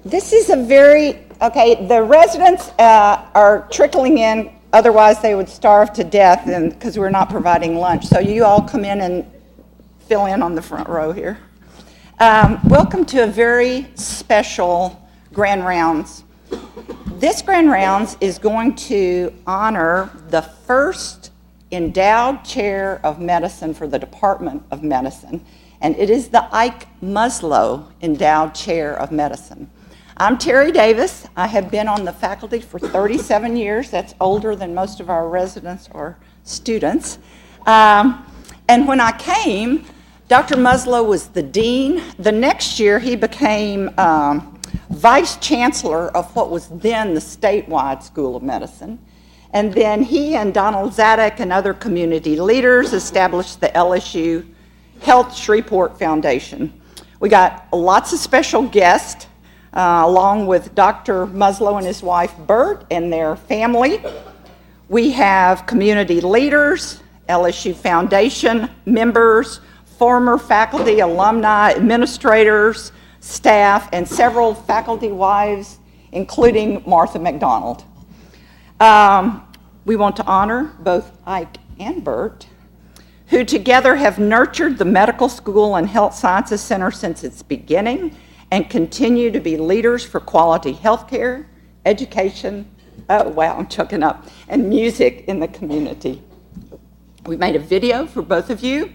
This is a the residents are trickling in, otherwise they would starve to death because we're not providing lunch. So you all come in and fill in on the front row here. Welcome to a very special Grand Rounds. This Grand Rounds is going to honor the first endowed chair of medicine for the Department of Medicine, and it is the Ike Muslow Endowed Chair of Medicine. I'm Terry Davis. I have been on the faculty for 37 years. That's older than most of our residents or students. And when I came, Dr. Muslow was the dean. The next year, he became vice chancellor of what was then the statewide School of Medicine. And then he and Donald Zadek and other community leaders established the LSU Health Shreveport Foundation. We got lots of special guests, along with Dr. Muslow and his wife Bert and their family. We have community leaders, LSU Foundation members, former faculty, alumni, administrators, staff, and several faculty wives, including Martha McDonald. We want to honor both Ike and Bert, who together have nurtured the Medical School and Health Sciences Center since its beginning and continue to be leaders for quality healthcare, education, oh wow, I'm choking up, and music in the community. We made a video for both of you,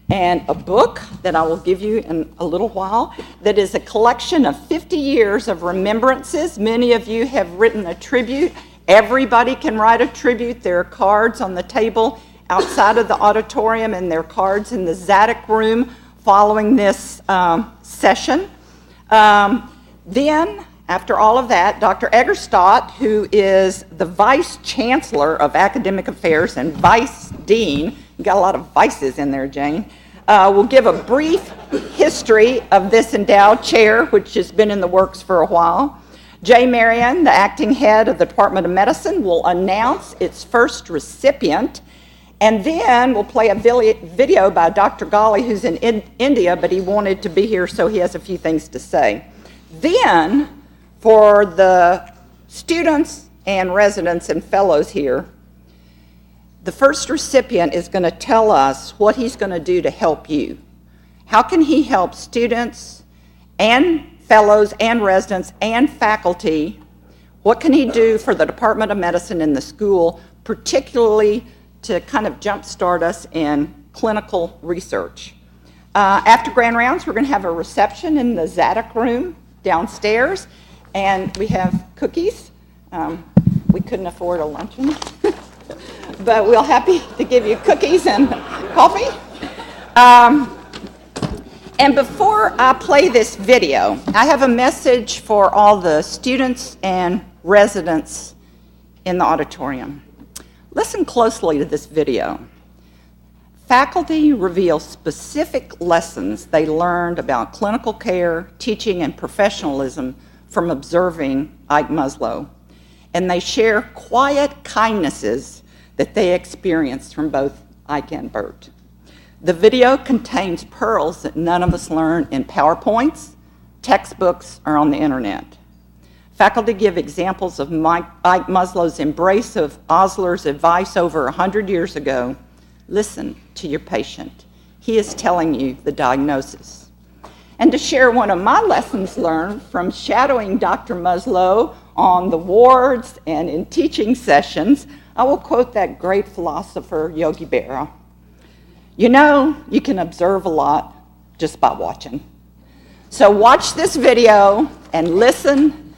and a book that I will give you in a little while that is a collection of 50 years of remembrances. Many of you have written a tribute. Everybody can write a tribute. There are cards on the table outside of the auditorium, and there are cards in the Zadek room following this session. Then, after all of that, Dr. Egerstadt, who is the Vice Chancellor of Academic Affairs and Vice Dean, you got a lot of vices in there, Jane, will give a brief history of this endowed chair, which has been in the works for a while. Jay Marion, the acting head of the Department of Medicine, will announce its first recipient, and then we'll play a video by Dr. Ghali, who's in India, but he wanted to be here, so he has a few things to say. Then, for the students and residents and fellows here, the first recipient is going to tell us what he's going to do to help you. How can he help students and fellows and residents and faculty? What can he do for the Department of Medicine in the school, particularly to kind of jumpstart us in clinical research? After Grand Rounds, we're going to have a reception in the Zadek room downstairs, and we have cookies. We couldn't afford a luncheon, but we're happy to give you cookies and coffee. And before I play this video, I have a message for all the students and residents in the auditorium. Listen closely to this video. Faculty reveal specific lessons they learned about clinical care, teaching, and professionalism from observing Ike Muslow. And they share quiet kindnesses that they experienced from both Ike and Bert. The video contains pearls that none of us learn in PowerPoints, textbooks, or on the internet. Faculty give examples of Ike Muslow's embrace of Osler's advice over 100 years ago. Listen to your patient. He is telling you the diagnosis. And to share one of my lessons learned from shadowing Dr. Muslow on the wards and in teaching sessions, I will quote that great philosopher, Yogi Berra. You know, you can observe a lot just by watching. So watch this video and listen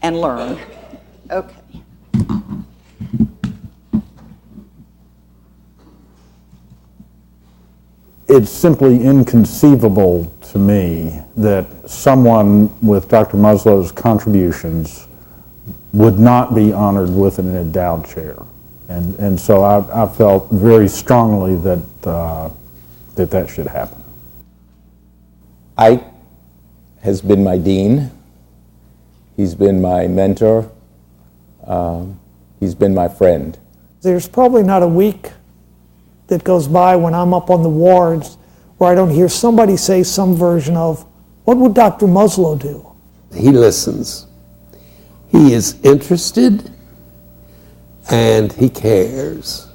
and learn. Okay. It's simply inconceivable to me that someone with Dr. Muslow's contributions would not be honored with an endowed chair. And so I felt very strongly that that should happen. Ike has been my dean. He's been my mentor. He's been my friend. There's probably not a week that goes by when I'm up on the wards where I don't hear somebody say some version of, what would Dr. Muslow do? He listens. He is interested, and he cares.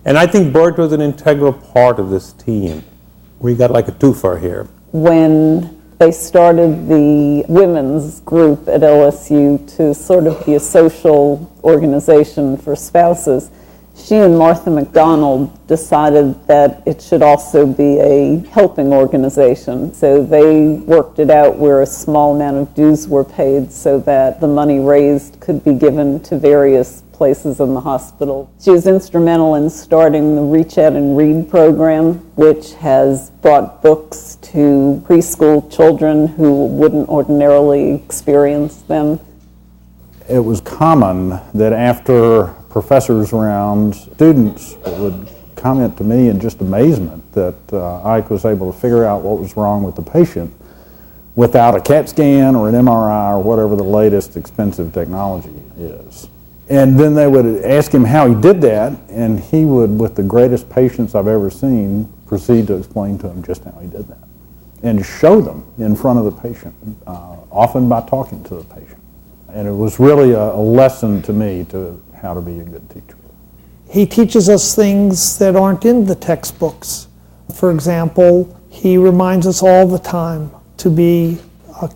And I think Bert was an integral part of this team. We got like a twofer here. When they started the women's group at LSU to sort of be a social organization for spouses, she and Martha McDonald decided that it should also be a helping organization. So they worked it out where a small amount of dues were paid so that the money raised could be given to various places in the hospital. She was instrumental in starting the Reach Out and Read program, which has brought books to preschool children who wouldn't ordinarily experience them. It was common that after professors around, students would comment to me in just amazement that Ike was able to figure out what was wrong with the patient without a CAT scan or an MRI or whatever the latest expensive technology is. And then they would ask him how he did that, and he would, with the greatest patience I've ever seen, proceed to explain to them just how he did that and show them in front of the patient, often by talking to the patient. And it was really a lesson to me to how to be a good teacher. He teaches us things that aren't in the textbooks. For example, he reminds us all the time to be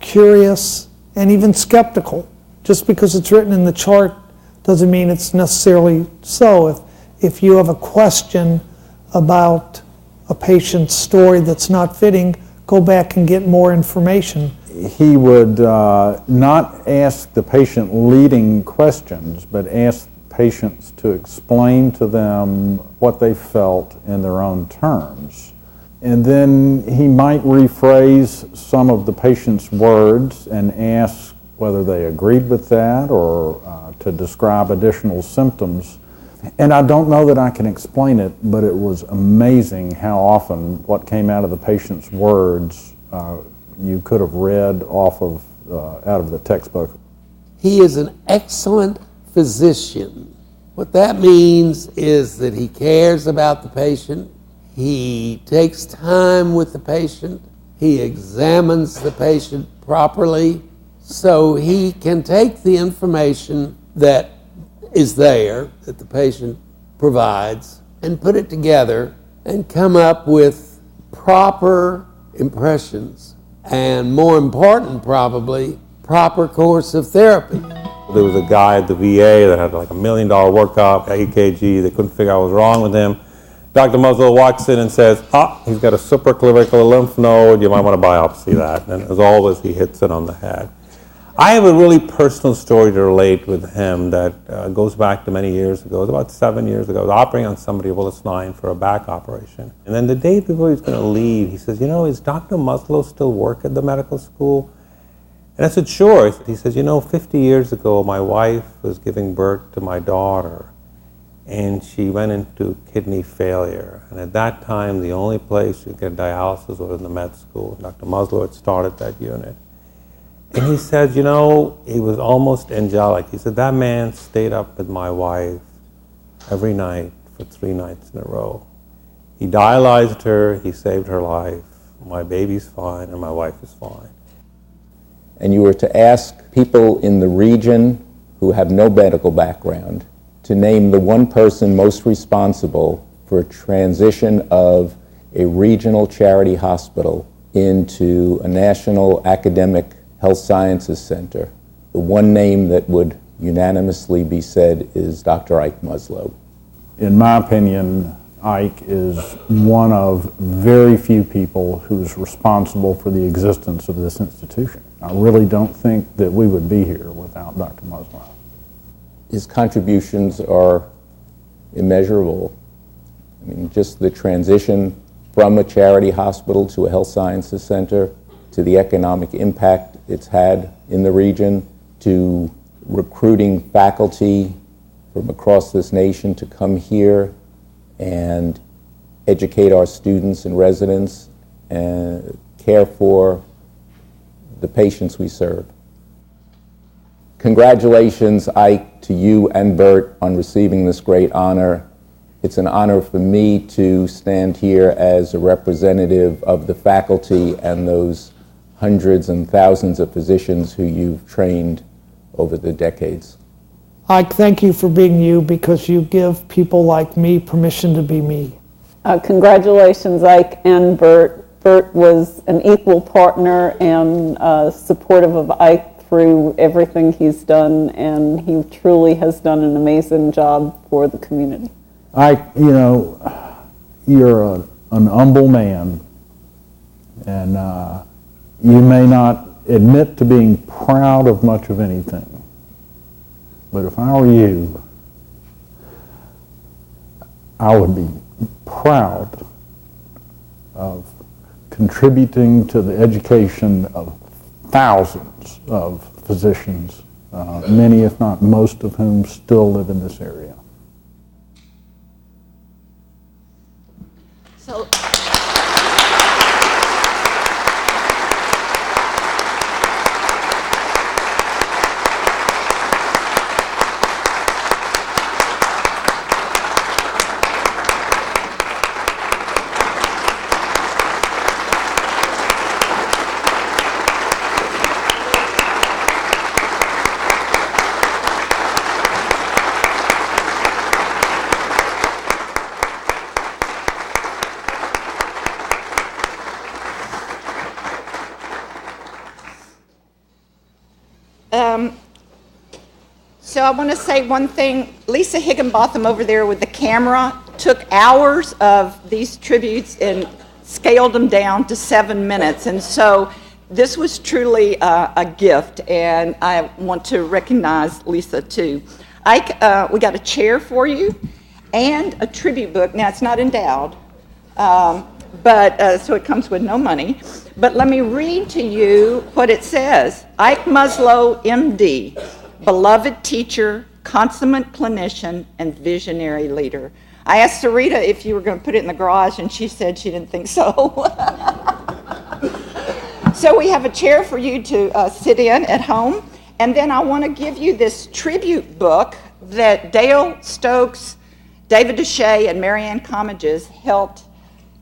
curious and even skeptical. Just because it's written in the chart doesn't mean it's necessarily so. If you have a question about a patient's story that's not fitting, go back and get more information. He would not ask the patient leading questions, but ask patients to explain to them what they felt in their own terms. And then he might rephrase some of the patient's words and ask whether they agreed with that or to describe additional symptoms. And I don't know that I can explain it, but it was amazing how often what came out of the patient's words you could have read off of out of the textbook. He is an excellent physician. What that means is that he cares about the patient, he takes time with the patient, he examines the patient properly, so he can take the information that is there, that the patient provides, and put it together and come up with proper impressions, and more important probably, proper course of therapy. There was a guy at the VA that had like $1 million workup, EKG, they couldn't figure out what was wrong with him. Dr. Muslow walks in and says, he's got a supraclavicular lymph node, you might want to biopsy that. And as always, he hits it on the head. I have a really personal story to relate with him that goes back to many years ago. It was about 7 years ago. I was operating on somebody at Willis 9 for a back operation. And then the day before he was going to leave, he says, is Dr. Muslow still work at the medical school? And I said, sure. He says, 50 years ago, my wife was giving birth to my daughter, and she went into kidney failure. And at that time, the only place you could get dialysis was in the med school. Dr. Muslow had started that unit. And he said, he was almost angelic. He said, that man stayed up with my wife every night for 3 nights in a row. He dialyzed her, he saved her life. My baby's fine, and my wife is fine. And you were to ask people in the region who have no medical background to name the one person most responsible for a transition of a regional charity hospital into a national academic health sciences center. The one name that would unanimously be said is Dr. Ike Muslow. In my opinion, Ike is one of very few people who's responsible for the existence of this institution. I really don't think that we would be here without Dr. Muslow. His contributions are immeasurable. I mean, just the transition from a charity hospital to a health sciences center, to the economic impact it's had in the region, to recruiting faculty from across this nation to come here and educate our students and residents and care for the patients we serve. Congratulations, Ike, to you and Bert on receiving this great honor. It's an honor for me to stand here as a representative of the faculty and those hundreds and thousands of physicians who you've trained over the decades. Ike, thank you for being you because you give people like me permission to be me. Congratulations, Ike and Bert. Bert was an equal partner and supportive of Ike through everything he's done, and he truly has done an amazing job for the community. Ike, you know, you're an humble man, and you may not admit to being proud of much of anything. But if I were you, I would be proud of contributing to the education of thousands of physicians, many if not most of whom still live in this area. So, So I want to say one thing. Lisa Higginbotham over there with the camera took hours of these tributes and scaled them down to 7 minutes. And so this was truly a gift, and I want to recognize Lisa too. Ike, we got a chair for you and a tribute book. Now it's not endowed, so it comes with no money. But let me read to you what it says. Ike Muslow, MD, beloved teacher, consummate clinician, and visionary leader. I asked Sarita if you were going to put it in the garage, and she said she didn't think so. So we have a chair for you to sit in at home. And then I want to give you this tribute book that Dale Stokes, David Deshay, and Marianne Comages helped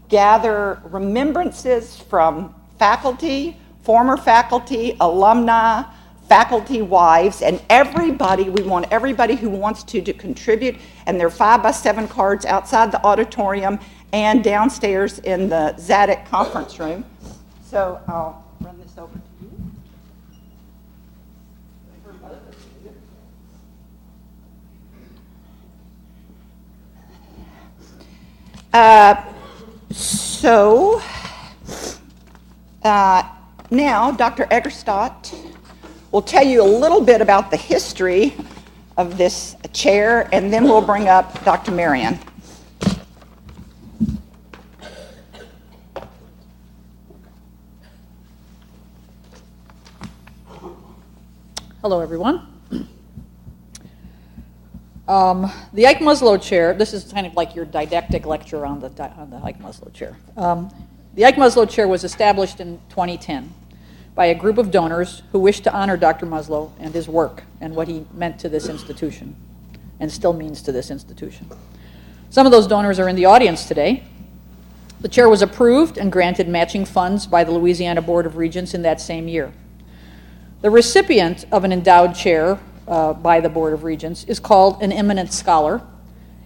gather remembrances from faculty, former faculty, alumni, faculty wives, and everybody. We want everybody who wants to contribute, and there are 5x7 cards outside the auditorium and downstairs in the Zadok conference room. So I'll run this over to you. Now Dr. Eggerstadt will tell you a little bit about the history of this chair, and then we'll bring up Dr. Marion. Hello, everyone. The Ike Muslow chair, this is kind of like your didactic lecture on the Ike Muslow chair. The Ike Muslow chair was established in 2010 by a group of donors who wished to honor Dr. Muslow and his work and what he meant to this institution and still means to this institution. Some of those donors are in the audience today. The chair was approved and granted matching funds by the Louisiana Board of Regents in that same year. The recipient of an endowed chair by the Board of Regents is called an eminent scholar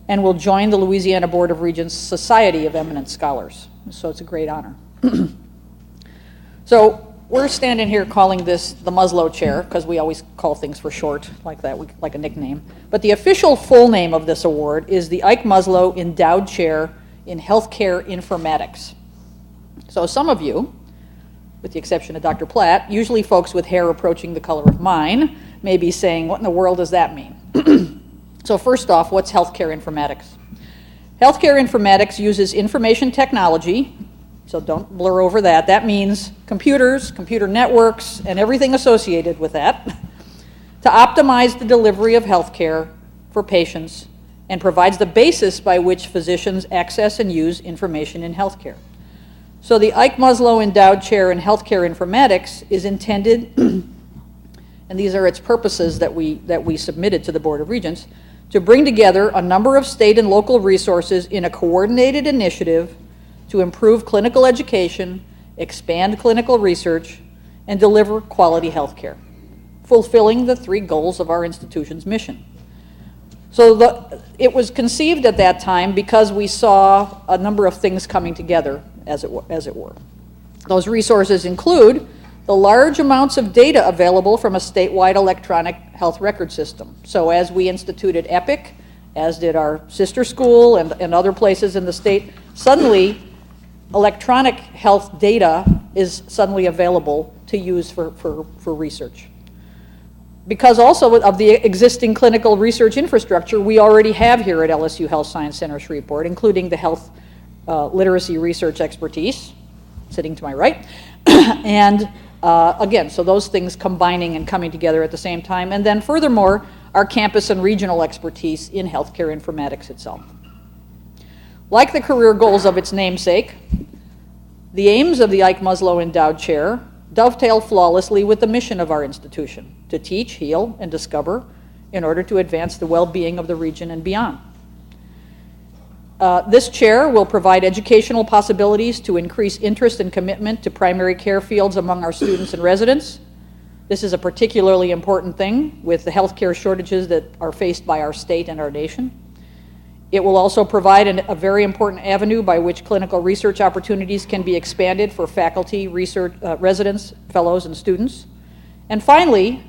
and will join the Louisiana Board of Regents Society of Eminent Scholars. So it's a great honor. So we're standing here calling this the Muslow chair because we always call things for short like that, like a nickname. But the official full name of this award is the Ike Muslow Endowed Chair in Healthcare Informatics. So some of you, with the exception of Dr. Platt, usually folks with hair approaching the color of mine, may be saying, what in the world does that mean? So first off, what's healthcare informatics? Healthcare informatics uses information technology, so don't blur over that. That means computers, computer networks, and everything associated with that, to optimize the delivery of healthcare for patients and provides the basis by which physicians access and use information in healthcare. So the Ike Muslow Endowed Chair in Healthcare Informatics is intended, and these are its purposes that we submitted to the Board of Regents, to bring together a number of state and local resources in a coordinated initiative to improve clinical education, expand clinical research, and deliver quality health care, fulfilling the 3 goals of our institution's mission. So it was conceived at that time because we saw a number of things coming together, as it were. Those resources include the large amounts of data available from a statewide electronic health record system. So as we instituted EPIC, as did our sister school and other places in the state, suddenly electronic health data is suddenly available to use for research. Because also of the existing clinical research infrastructure we already have here at LSU Health Science Center Shreveport, including the health literacy research expertise, sitting to my right, and again, so those things combining and coming together at the same time, and then furthermore, our campus and regional expertise in healthcare informatics itself. Like the career goals of its namesake, the aims of the Ike Muslow Endowed Chair dovetail flawlessly with the mission of our institution, to teach, heal, and discover in order to advance the well-being of the region and beyond. This chair will provide educational possibilities to increase interest and commitment to primary care fields among our students and residents. This is a particularly important thing with the healthcare shortages that are faced by our state and our nation. It will also provide a very important avenue by which clinical research opportunities can be expanded for faculty, research, residents, fellows, and students. And finally,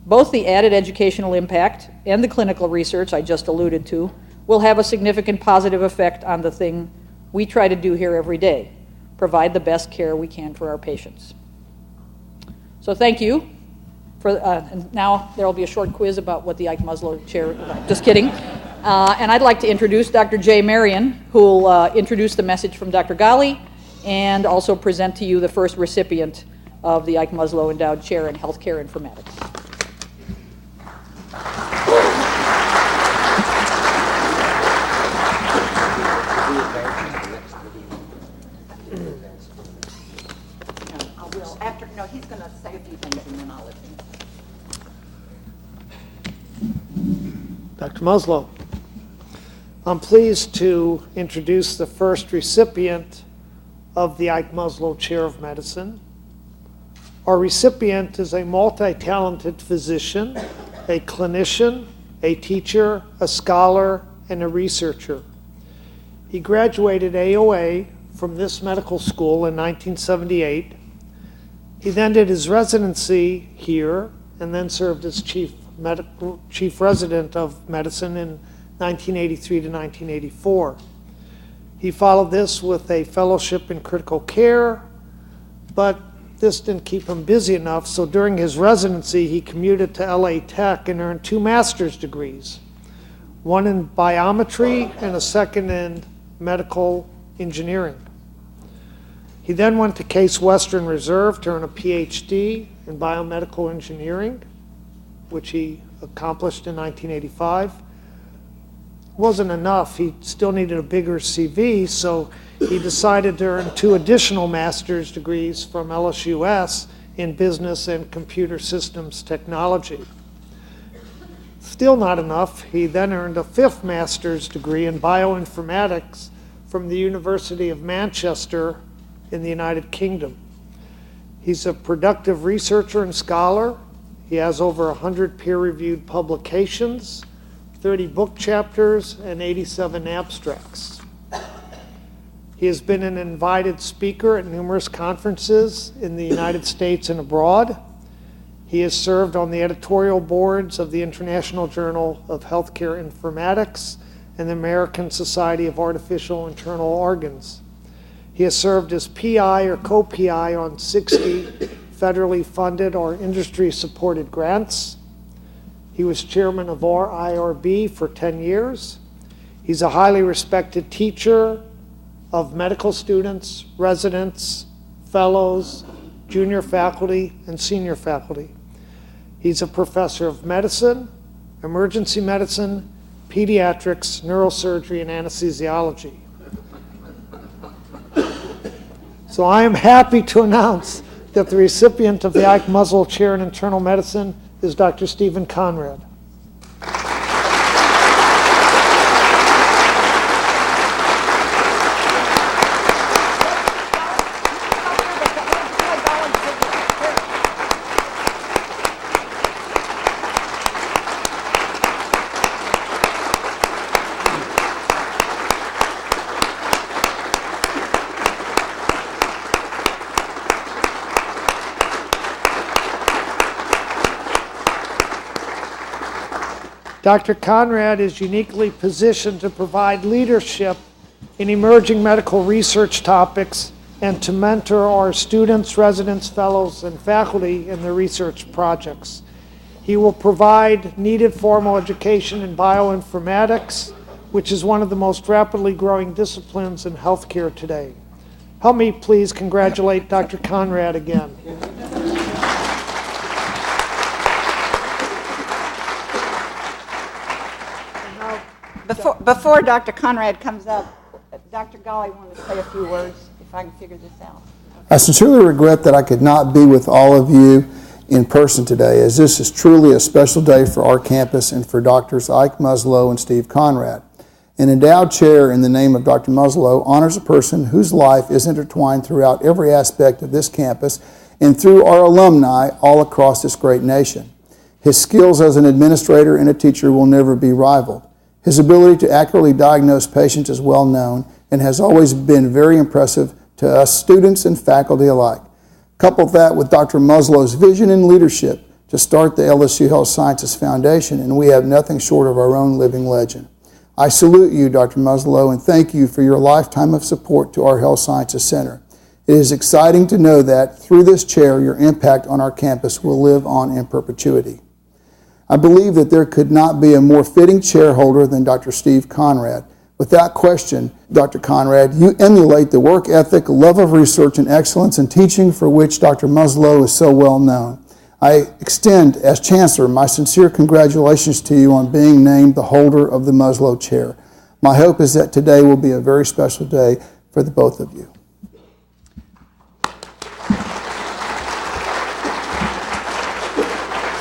both the added educational impact and the clinical research I just alluded to will have a significant positive effect on the thing we try to do here every day, provide the best care we can for our patients. So thank you. And now there will be a short quiz about what the Ike Muslow Chair, just kidding. And I'd like to introduce Dr. Jay Marion, who will introduce the message from Dr. Ghali and also present to you the first recipient of the Ike Muslow Endowed Chair in Healthcare Informatics. No, he's going to say a few things and then I'll let him. Dr. Muslow, I'm pleased to introduce the first recipient of the Ike Muslow Chair of Medicine. Our recipient is a multi-talented physician, a clinician, a teacher, a scholar, and a researcher. He graduated AOA from this medical school in 1978. He then did his residency here and then served as chief resident of medicine in 1983 to 1984. He followed this with a fellowship in critical care, but this didn't keep him busy enough, so during his residency he commuted to LA Tech and earned 2 master's degrees, one in biometry and a second in medical engineering. He then went to Case Western Reserve to earn a PhD in biomedical engineering, which he accomplished in 1985. Wasn't enough. He still needed a bigger CV, so he decided to earn 2 additional master's degrees from LSUS in business and computer systems technology. Still not enough. He then earned a 5th master's degree in bioinformatics from the University of Manchester in the United Kingdom. He's a productive researcher and scholar. He has over 100 peer-reviewed publications, 30 book chapters, and 87 abstracts. He has been an invited speaker at numerous conferences in the United States and abroad. He has served on the editorial boards of the International Journal of Healthcare Informatics and the American Society of Artificial Internal Organs. He has served as PI or co-PI on 60 federally funded or industry-supported grants. He was chairman of IRB for 10 years. He's a highly respected teacher of medical students, residents, fellows, junior faculty, and senior faculty. He's a professor of medicine, emergency medicine, pediatrics, neurosurgery, and anesthesiology. So I am happy to announce that the recipient of the Ike Muslow Chair in Internal Medicine is Dr. Stephen Conrad. Dr. Conrad is uniquely positioned to provide leadership in emerging medical research topics and to mentor our students, residents, fellows, and faculty in their research projects. He will provide needed formal education in bioinformatics, which is one of the most rapidly growing disciplines in healthcare today. Help me please congratulate Dr. Conrad again. Before Dr. Conrad comes up, Dr. Golly wanted to say a few words, if I can figure this out. I sincerely regret that I could not be with all of you in person today, as this is truly a special day for our campus and for Drs. Ike Muslow and Steve Conrad. An endowed chair in the name of Dr. Muslow honors a person whose life is intertwined throughout every aspect of this campus and through our alumni all across this great nation. His skills as an administrator and a teacher will never be rivaled. His ability to accurately diagnose patients is well known and has always been very impressive to us students and faculty alike. Couple that with Dr. Muslow's vision and leadership to start the LSU Health Sciences Foundation, and we have nothing short of our own living legend. I salute you, Dr. Muslow, and thank you for your lifetime of support to our Health Sciences Center. It is exciting to know that through this chair, your impact on our campus will live on in perpetuity. I believe that there could not be a more fitting chairholder than Dr. Steve Conrad. Without question, Dr. Conrad, you emulate the work ethic, love of research, and excellence in teaching for which Dr. Muslow is so well known. I extend, as Chancellor, my sincere congratulations to you on being named the holder of the Muslow Chair. My hope is that today will be a very special day for the both of you.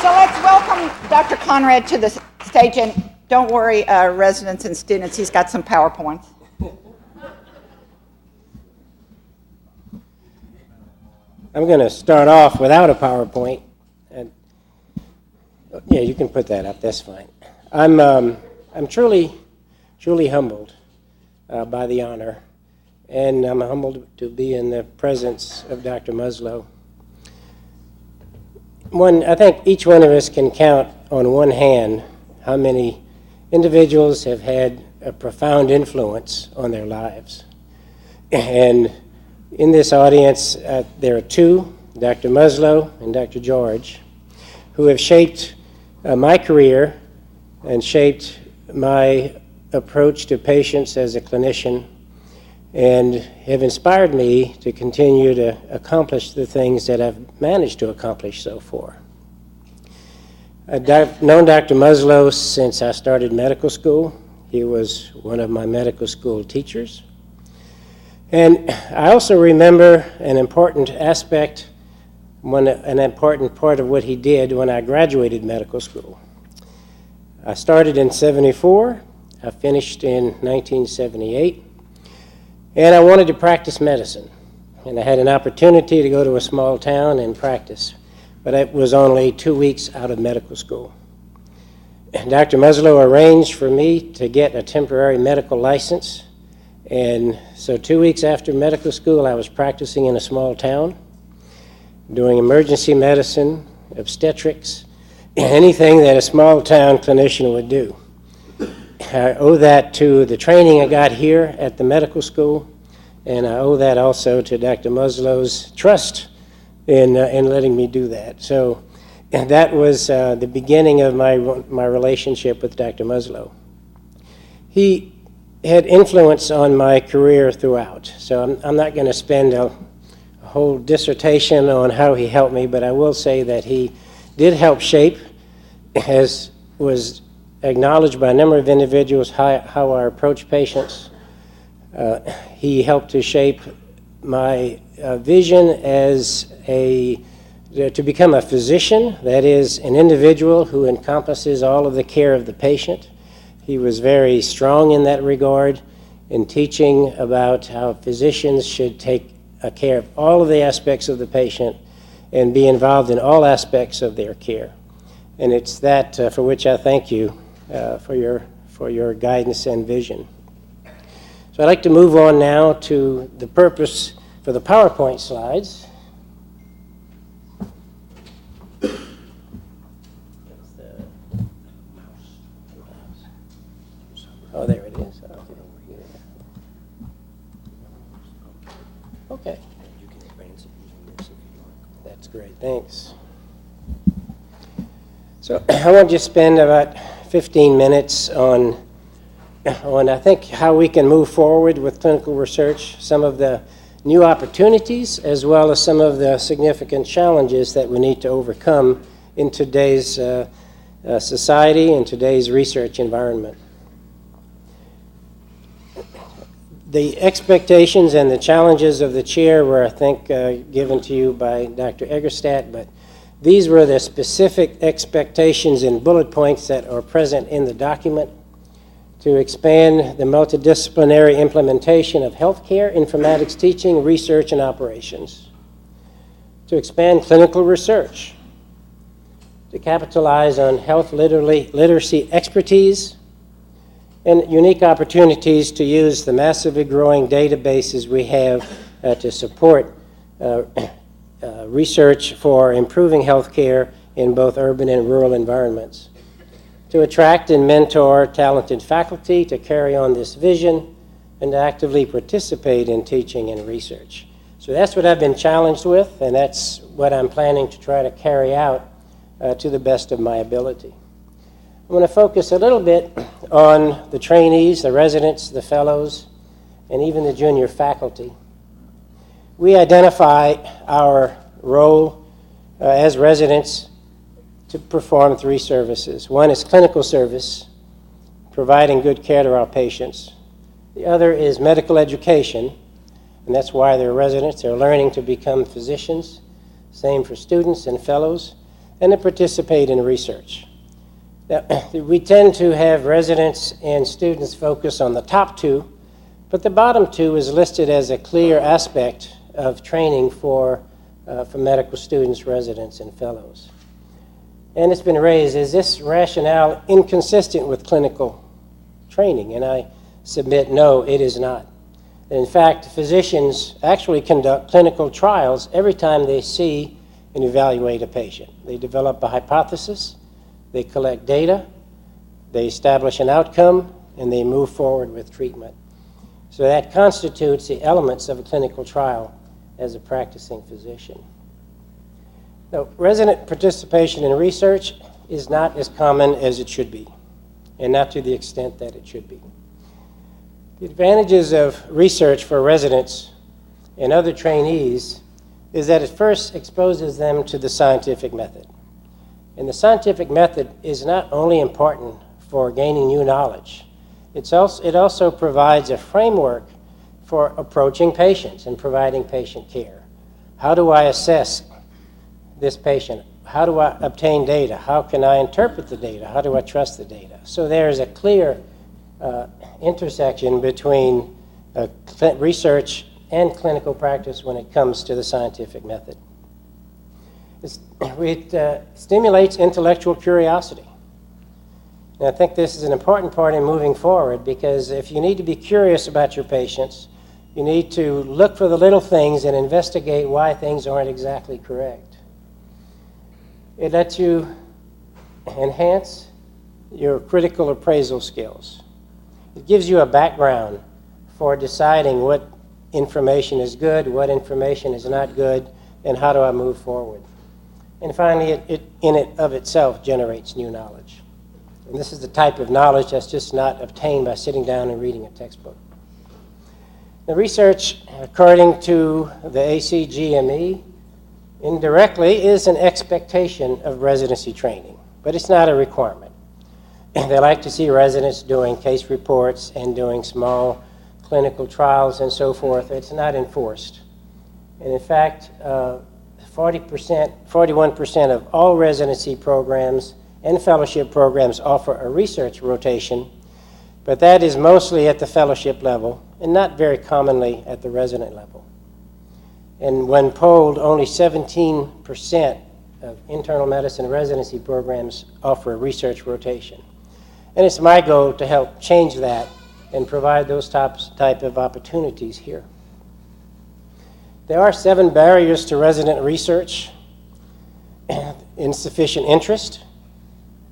So let's welcome Dr. Conrad to the stage, and don't worry, residents and students, he's got some PowerPoints. I'm going to start off without a PowerPoint. And, yeah, you can put that up. That's fine. I'm truly humbled by the honor, and I'm humbled to be in the presence of Dr. Muslow. I think each one of us can count on one hand how many individuals have had a profound influence on their lives. And in this audience, there are two, Dr. Muslow and Dr. George, who have shaped my career and shaped my approach to patients as a clinician, and have inspired me to continue to accomplish the things that I've managed to accomplish so far. I've known Dr. Muslow since I started medical school. He was one of my medical school teachers. And I also remember an important aspect, an important part of what he did when I graduated medical school. I started in '74, I finished in 1978, and I wanted to practice medicine. And I had an opportunity to go to a small town and practice, but it was only 2 weeks out of medical school. And Dr. Muslow arranged for me to get a temporary medical license. And so 2 weeks after medical school, I was practicing in a small town, doing emergency medicine, obstetrics, anything that a small town clinician would do. I owe that to the training I got here at the medical school, and I owe that also to Dr. Muslow's trust in letting me do that. So that was the beginning of my relationship with Dr. Muslow. He had influence on my career throughout, so I'm not going to spend a whole dissertation on how he helped me, but I will say that he did help shape, as was acknowledged by a number of individuals, how I approach patients. He helped to shape my vision as to become a physician, that is, an individual who encompasses all of the care of the patient. He was very strong in that regard in teaching about how physicians should take care of all of the aspects of the patient and be involved in all aspects of their care. And it's that for which I thank you for your guidance and vision. So I'd like to move on now to the purpose for the PowerPoint slides. So I want to just spend about 15 minutes on I think how we can move forward with clinical research, some of the new opportunities, as well as some of the significant challenges that we need to overcome in today's society and today's research environment. The expectations and the challenges of the chair were, I think, given to you by Dr. Egerstadt, but these were the specific expectations in bullet points that are present in the document: to expand the multidisciplinary implementation of healthcare, informatics teaching, research, and operations; to expand clinical research; to capitalize on health literacy expertise, and unique opportunities to use the massively growing databases we have to support research for improving healthcare in both urban and rural environments; to attract and mentor talented faculty to carry on this vision, and to actively participate in teaching and research. So that's what I've been challenged with, and that's what I'm planning to try to carry out to the best of my ability. I'm going to focus a little bit on the trainees, the residents, the fellows, and even the junior faculty. We identify our role as residents to perform 3 services. One is clinical service, providing good care to our patients. The other is medical education, and that's why they're residents. They're learning to become physicians. Same for students and fellows, and to participate in research. Now, we tend to have residents and students focus on the top 2, but the bottom 2 is listed as a clear aspect of training for medical students, residents, and fellows. And it's been raised, is this rationale inconsistent with clinical training? And I submit, no, it is not. In fact, physicians actually conduct clinical trials every time they see and evaluate a patient. They develop a hypothesis, they collect data, they establish an outcome, and they move forward with treatment. So that constitutes the elements of a clinical trial as a practicing physician. Now, resident participation in research is not as common as it should be, and not to the extent that it should be. The advantages of research for residents and other trainees is that it first exposes them to the scientific method. And the scientific method is not only important for gaining new knowledge, it also provides a framework for approaching patients and providing patient care. How do I assess this patient? How do I obtain data? How can I interpret the data? How do I trust the data? So there's a clear intersection between research and clinical practice when it comes to the scientific method. It stimulates intellectual curiosity. And I think this is an important part in moving forward, because if you need to be curious about your patients, you need to look for the little things and investigate why things aren't exactly correct. It lets you enhance your critical appraisal skills. It gives you a background for deciding what information is good, what information is not good, and how do I move forward. And finally, it in it of itself generates new knowledge. And this is the type of knowledge that's just not obtained by sitting down and reading a textbook. The research, according to the ACGME, indirectly is an expectation of residency training, but it's not a requirement. They like to see residents doing case reports and doing small clinical trials and so forth. It's not enforced. And in fact, 41% of all residency programs and fellowship programs offer a research rotation, but that is mostly at the fellowship level and not very commonly at the resident level. And when polled, only 17% of internal medicine residency programs offer a research rotation. And it's my goal to help change that and provide those type of opportunities here. There are 7 barriers to resident research. Insufficient interest.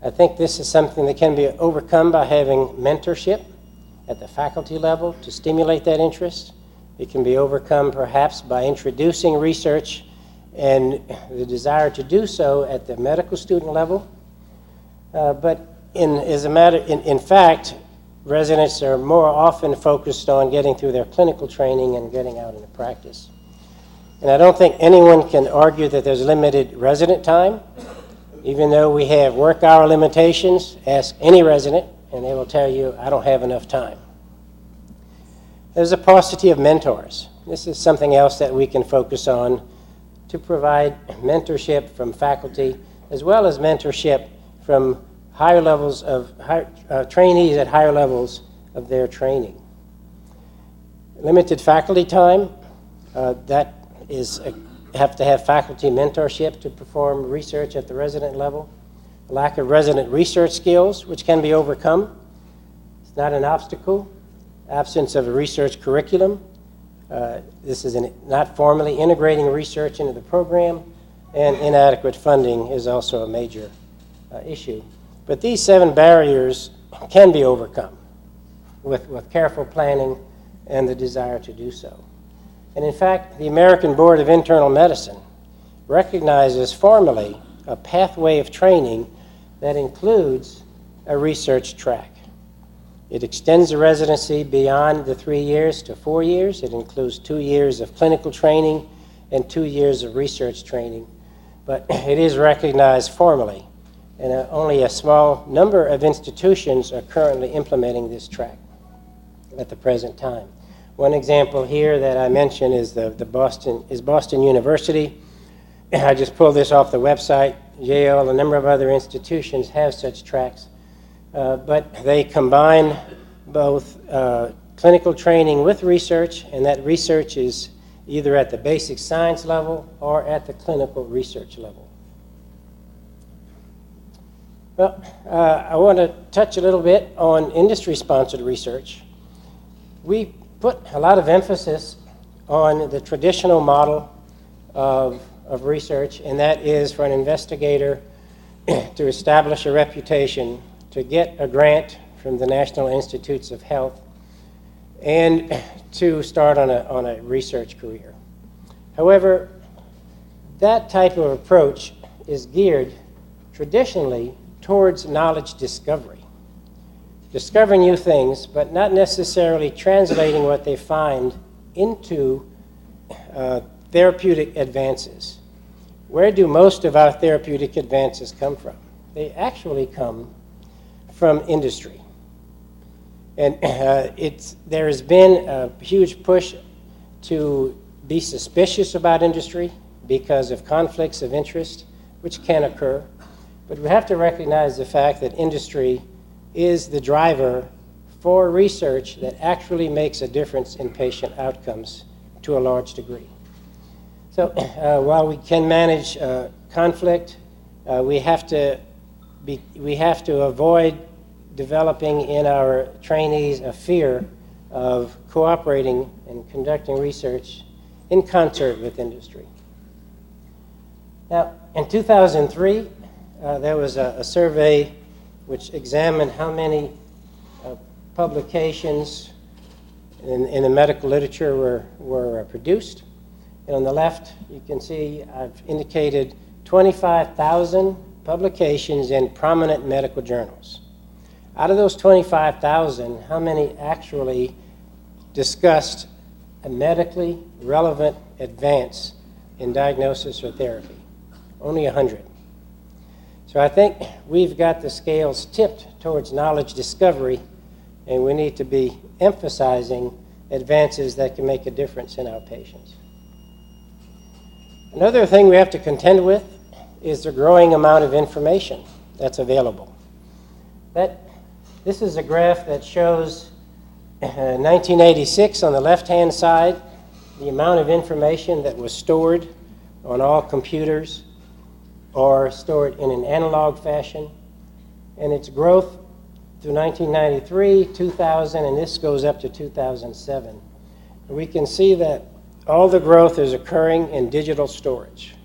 I think this is something that can be overcome by having mentorship at the faculty level to stimulate that interest. It can be overcome perhaps by introducing research and the desire to do so at the medical student level. but in fact, residents are more often focused on getting through their clinical training and getting out into practice. And I don't think anyone can argue that there's limited resident time. Even though we have work hour limitations, ask any resident and they will tell you, I don't have enough time. There's a paucity of mentors. This is something else that we can focus on to provide mentorship from faculty, as well as mentorship from higher levels of trainees at higher levels of their training. Limited faculty time, that is have to have faculty mentorship to perform research at the resident level. Lack of resident research skills, which can be overcome. It's not an obstacle. Absence of a research curriculum. This is not formally integrating research into the program, and inadequate funding is also a major issue. But these 7 barriers can be overcome with careful planning and the desire to do so. And in fact, the American Board of Internal Medicine recognizes formally a pathway of training that includes a research track. It extends the residency beyond the 3 years to 4 years. It includes 2 years of clinical training and 2 years of research training. But it is recognized formally, and only a small number of institutions are currently implementing this track at the present time. One example here that I mentioned is Boston University. I just pulled this off the website. Yale, a number of other institutions have such tracks, but they combine both clinical training with research, and that research is either at the basic science level or at the clinical research level. Well, I want to touch a little bit on industry-sponsored research. We put a lot of emphasis on the traditional model of research, and that is for an investigator to establish a reputation, to get a grant from the National Institutes of Health, and to start on a research career. However, that type of approach is geared traditionally towards knowledge discovery. Discovering new things, but not necessarily translating what they find into therapeutic advances. Where do most of our therapeutic advances come from? They actually come from industry. And there has been a huge push to be suspicious about industry because of conflicts of interest, which can occur. But we have to recognize the fact that industry is the driver for research that actually makes a difference in patient outcomes to a large degree. So while we can manage conflict, we have to avoid developing in our trainees a fear of cooperating and conducting research in concert with industry. Now, in 2003, there was a survey which examined how many publications in the medical literature were produced. And on the left, you can see I've indicated 25,000 publications in prominent medical journals. Out of those 25,000, how many actually discussed a medically relevant advance in diagnosis or therapy? Only 100. So I think we've got the scales tipped towards knowledge discovery, and we need to be emphasizing advances that can make a difference in our patients. Another thing we have to contend with is the growing amount of information that's available. This is a graph that shows 1986 on the left-hand side, the amount of information that was stored on all computers or stored in an analog fashion, and its growth through 1993, 2000, and this goes up to 2007. We can see that all the growth is occurring in digital storage.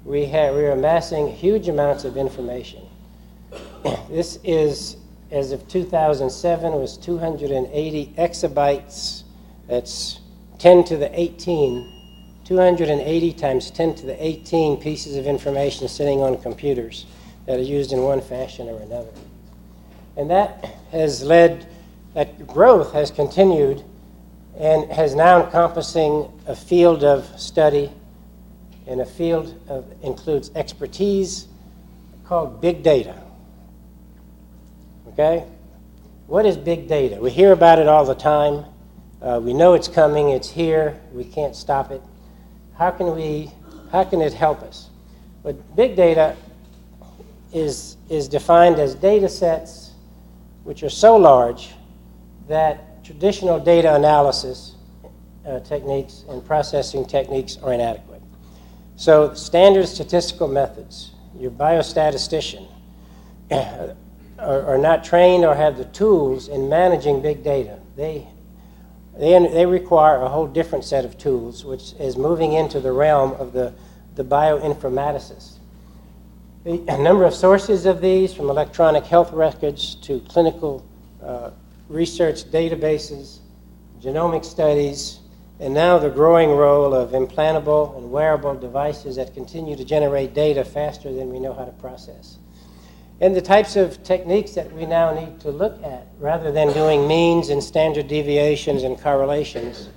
We are amassing huge amounts of information. This is, as of 2007, was 280 exabytes. That's 10 to the 18. 280 times 10 to the 18 pieces of information sitting on computers. that are used in one fashion or another. And that has led, that growth has continued and has now encompassing a field of study and a field of includes expertise called big data. Okay? What is big data? We hear about it all the time. We know it's coming, it's here, we can't stop it. How can it help us? But big data is defined as data sets which are so large that traditional data analysis techniques and processing techniques are inadequate. So standard statistical methods, your biostatistician, are not trained or have the tools in managing big data. They require a whole different set of tools, which is moving into the realm of the bioinformaticist. A number of sources of these, from electronic health records to clinical research databases, genomic studies, and now the growing role of implantable and wearable devices that continue to generate data faster than we know how to process. And the types of techniques that we now need to look at, rather than doing means and standard deviations and correlations,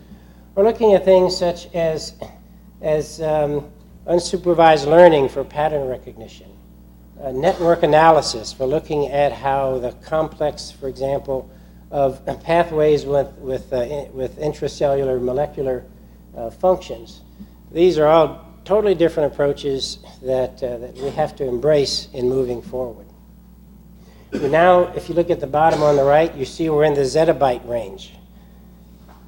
we're looking at things such as unsupervised learning for pattern recognition, network analysis for looking at how the complex, for example, of pathways with intracellular molecular functions. These are all totally different approaches that we have to embrace in moving forward. Now, if you look at the bottom on the right, you see we're in the zettabyte range.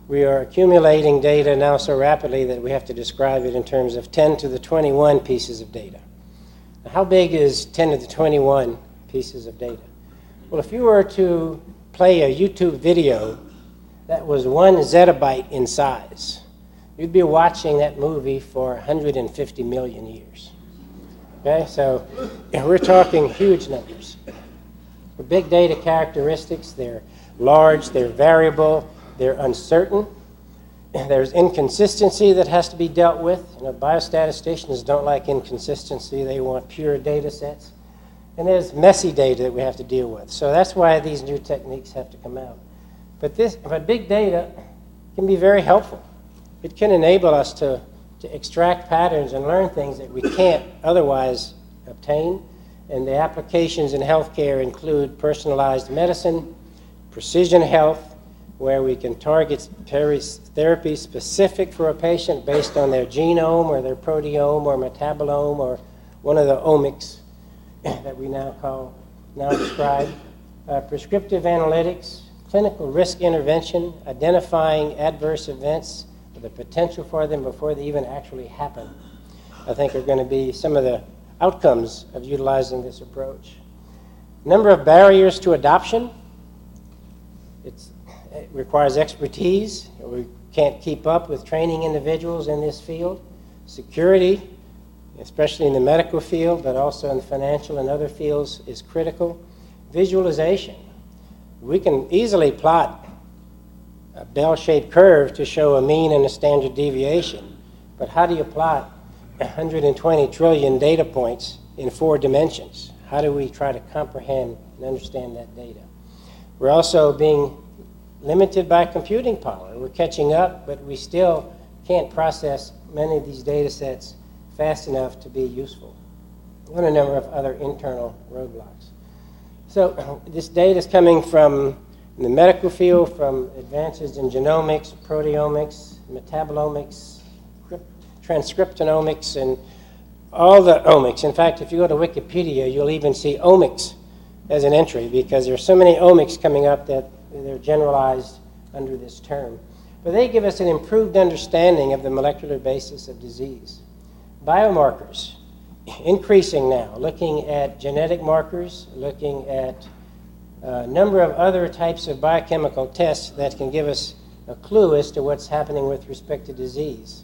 We are accumulating data now so rapidly that we have to describe it in terms of 10 to the 21 pieces of data. Now, how big is 10 to the 21 pieces of data? Well, if you were to play a YouTube video that was 1 zettabyte in size, you'd be watching that movie for 150 million years. Okay, so we're talking huge numbers. For big data characteristics, they're large, they're variable, they're uncertain. There's inconsistency that has to be dealt with. Biostatisticians don't like inconsistency. They want pure data sets. And there's messy data that we have to deal with. So that's why these new techniques have to come out. But big data can be very helpful. It can enable us to extract patterns and learn things that we can't otherwise obtain. And the applications in healthcare include personalized medicine, precision health, where we can target therapy specific for a patient based on their genome or their proteome or metabolome or one of the omics that we now describe. Prescriptive analytics, clinical risk intervention, identifying adverse events, or the potential for them before they even actually happen, I think are going to be some of the outcomes of utilizing this approach. Number of barriers to adoption. It requires expertise. We can't keep up with training individuals in this field. Security, especially in the medical field, but also in the financial and other fields, is critical. Visualization. We can easily plot a bell-shaped curve to show a mean and a standard deviation, but how do you plot 120 trillion data points in 4 dimensions? How do we try to comprehend and understand that data? We're also being limited by computing power. We're catching up, but we still can't process many of these data sets fast enough to be useful. And a number of other internal roadblocks. So this data is coming from the medical field, from advances in genomics, proteomics, metabolomics, transcriptomics, and all the omics. In fact, if you go to Wikipedia, you'll even see omics as an entry because there's so many omics coming up that they're generalized under this term. But they give us an improved understanding of the molecular basis of disease. Biomarkers, increasing now, looking at genetic markers, looking at a number of other types of biochemical tests that can give us a clue as to what's happening with respect to disease.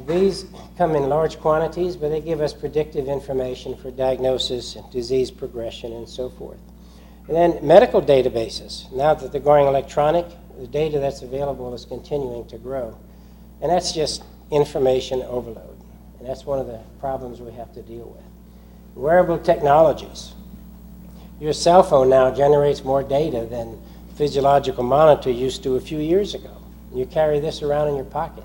These come in large quantities, but they give us predictive information for diagnosis and disease progression and so forth. And then medical databases. Now that they're going electronic, the data that's available is continuing to grow. And that's just information overload. And that's one of the problems we have to deal with. Wearable Technologies. Your cell phone now generates more data than physiological monitor used to a few years ago. You carry this around in your pocket.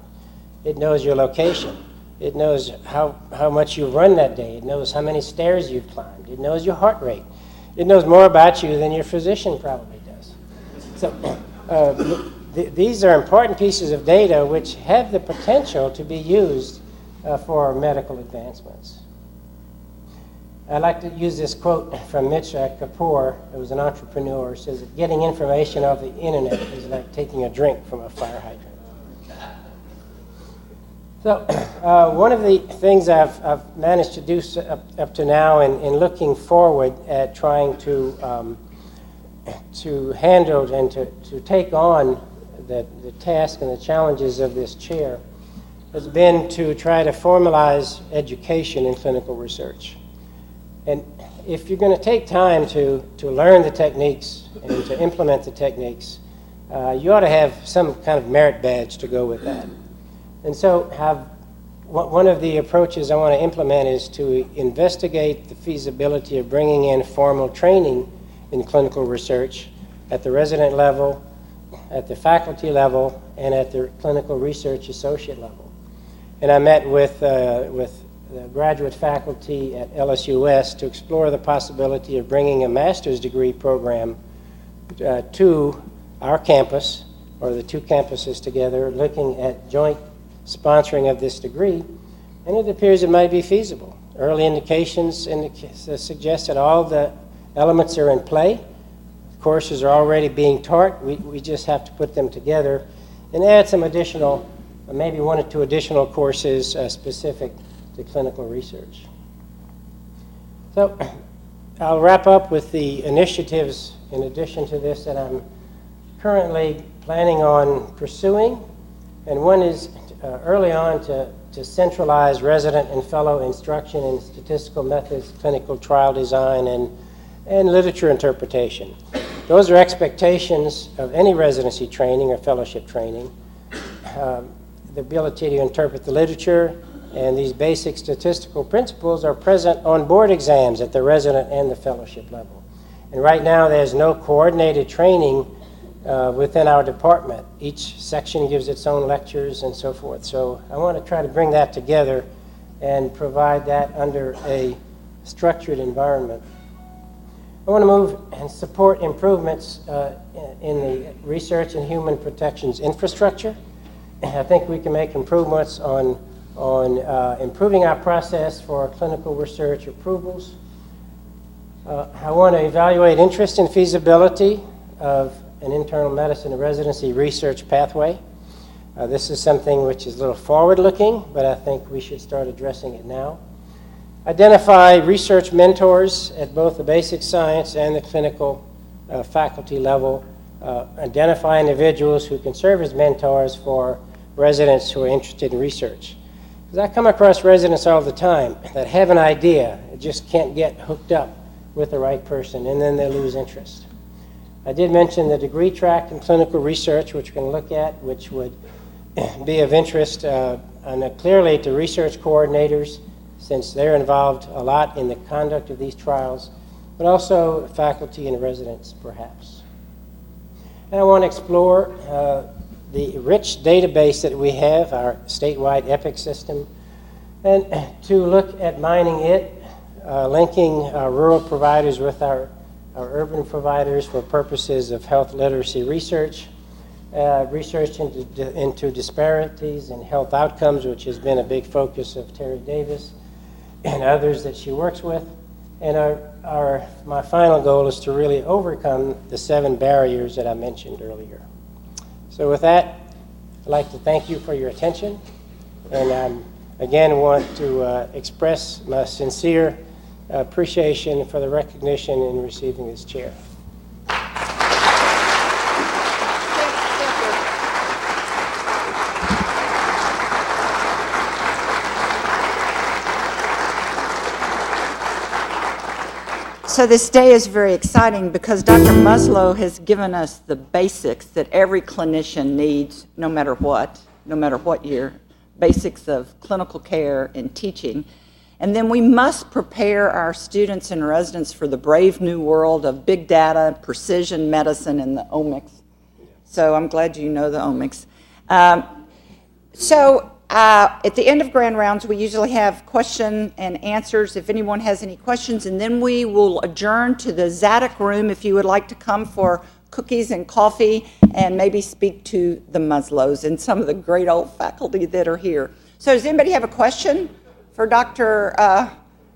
It knows your location. It knows how much you've run that day. It knows how many stairs you've climbed. It knows your heart rate. It knows more about you than your physician probably does. So these are important pieces of data which have the potential to be used for medical advancements. I like to use this quote from Mitch Kapoor, who was an entrepreneur, who says that getting information off the internet is like taking a drink from a fire hydrant. So one of the things I've managed to do up to now in looking forward at trying to handle and to take on the task and the challenges of this chair has been to try to formalize education in clinical research. And if you're going to take time to learn the techniques and to implement the techniques, you ought to have some kind of merit badge to go with that. And so one of the approaches I want to implement is to investigate the feasibility of bringing in formal training in clinical research at the resident level, at the faculty level, and at the clinical research associate level. And I met with the graduate faculty at LSUS to explore the possibility of bringing a master's degree program to our campus, or the two campuses together, looking at joint sponsoring of this degree, and it appears it might be feasible. Early indications suggest that all the elements are in play. Courses are already being taught. We just have to put them together and add some additional, maybe 1 or 2 additional courses specific to clinical research. So I'll wrap up with the initiatives in addition to this that I'm currently planning on pursuing. And one is early on to centralize resident and fellow instruction in statistical methods, clinical trial design, and literature interpretation. Those are expectations of any residency training or fellowship training. The ability to interpret the literature and these basic statistical principles are present on board exams at the resident and the fellowship level. And right now there's no coordinated training within our department. Each section gives its own lectures and so forth. So I want to try to bring that together and provide that under a structured environment. I want to move and support improvements in the research and human protections infrastructure. I think we can make improvements on improving our process for clinical research approvals. I want to evaluate interest and feasibility of an internal medicine residency research pathway. This is something which is a little forward-looking, but I think we should start addressing it now. Identify research mentors at both the basic science and the clinical faculty level. Identify individuals who can serve as mentors for residents who are interested in research. Because I come across residents all the time that have an idea, just can't get hooked up with the right person, and then they lose interest. I did mention the degree track in clinical research, which we're going to look at, which would be of interest clearly to research coordinators, since they're involved a lot in the conduct of these trials, but also faculty and residents, perhaps. And I want to explore the rich database that we have, our statewide EPIC system, and to look at mining it, linking rural providers with our urban providers for purposes of health literacy research, research into disparities in health outcomes, which has been a big focus of Terry Davis and others that she works with. And my final goal is to really overcome the 7 barriers that I mentioned earlier. So with that, I'd like to thank you for your attention. And I again want to express my sincere appreciation for the recognition in receiving this chair. So this day is very exciting because Dr. Muslow has given us the basics that every clinician needs, no matter what year, basics of clinical care and teaching. And then we must prepare our students and residents for the brave new world of big data, precision medicine, and the omics. So I'm glad you know the omics. At the end of grand rounds, we usually have question and answers if anyone has any questions, and then we will adjourn to the Zadok room if you would like to come for cookies and coffee and maybe speak to the Muslows and some of the great old faculty that are here. So does anybody have a question for Dr.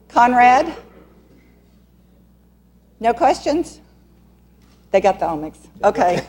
Conrad? No questions? They got the omics. Okay.